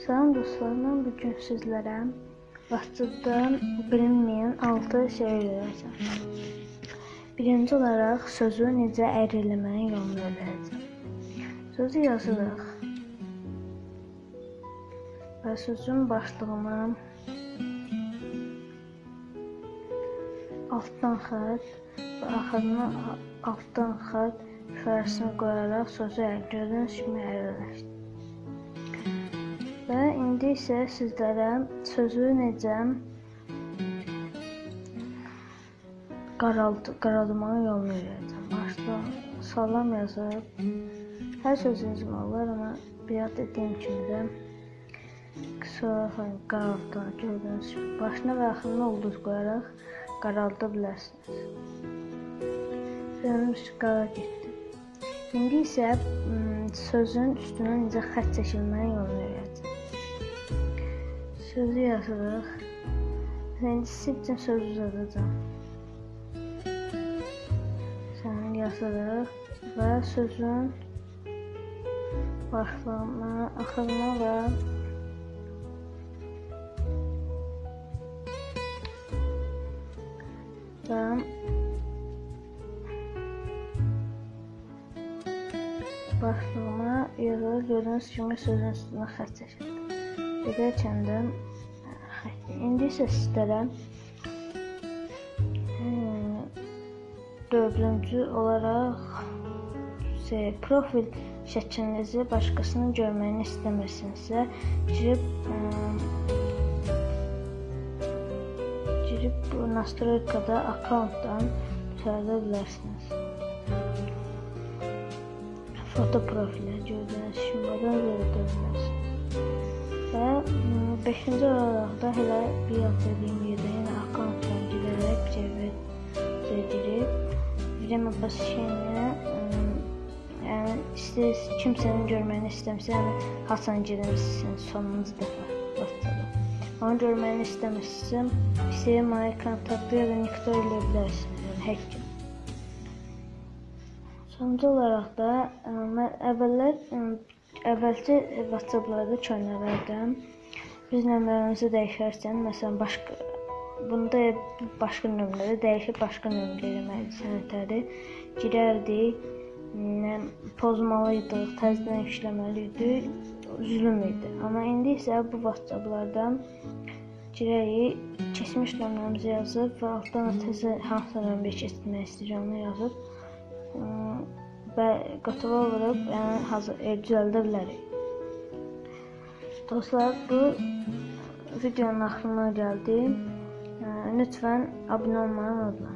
Salam dostlar, mən bugün sizlərə WhatsApp-dan bilinməyən 6 şey öyrədəcəm. Birinci olaraq sözü necə əyriləməyin yolunu öyrədəcəm. Sözü yazırıq və sözün başlığına altdan xətt və axırına altdan xətt yuxarısına qoyaraq sözü gördüyünüz kimi əyriləşdir. Və indi isə sizlərə sözü necə qaraldırmağın yolunu öyrədəcəm. Başda salam yazıb, hər söz yazmaq olar, amma bir dediyim kimi də sonra qaraltı gördüyünüz kimi başına və axırına ulduz qoyaraq qaralda bilərsiniz. Gördüyünüz kimi qara getdi. İndi isə sözün üstünə necə xətt çəkilməyin yolunu öyrədəcəm. Sözü yazırıq. İndi sizin üçün söz uzadacağım. Səni yazırıq və sözün başlığına, axırına və başlığına yazılır. Gördüyünüz kimi sözün üstünə xətt çəkilir. Edərkən də indi isə sizlərə dördüncü olaraq profil şəklinizi başqasının görməyini istəmirsinizsə girib nastroykada akkauntdan düzəldə bilərsiniz. Foto profilə gördüyünüz kimi düzəldə bilərsiniz. Və 5-ci olaraq da elə bir dediyim yerdə yenə akkauntdan girərək girib время посещения yəni kimsənin görməyini istəmirsə, yəni haçan girmişsiniz sonuncu dəfə WhatsApp-a. Onu görməyini istəmirsinizsə, istəyir mənə kontaktı ya da nikto eləyə bilərsiniz, yəni hack. Sonuncu olaraq da mən əvvəlki WhatsApp-larda köynələrdən biz nömrəmizi dəyişərkən, məsələn, bunda başqa nömrədə dəyişib başqa nömrə eləməlidir, sənətləri girərdik, pozmalıydıq, təzədən yükləməliydik, zülm idi. Amma indi isə bu WhatsApp-lardan girərik, keçmiş nömrəmizi yazıb və altdan da təzə hansı nömrə keçmək istəyir onu yazıb və qatava vurub, yəni düzəldə bilərik. Dostlar, bu videonun axırına gəldi. Lütfən abunə olmayı unutmayın.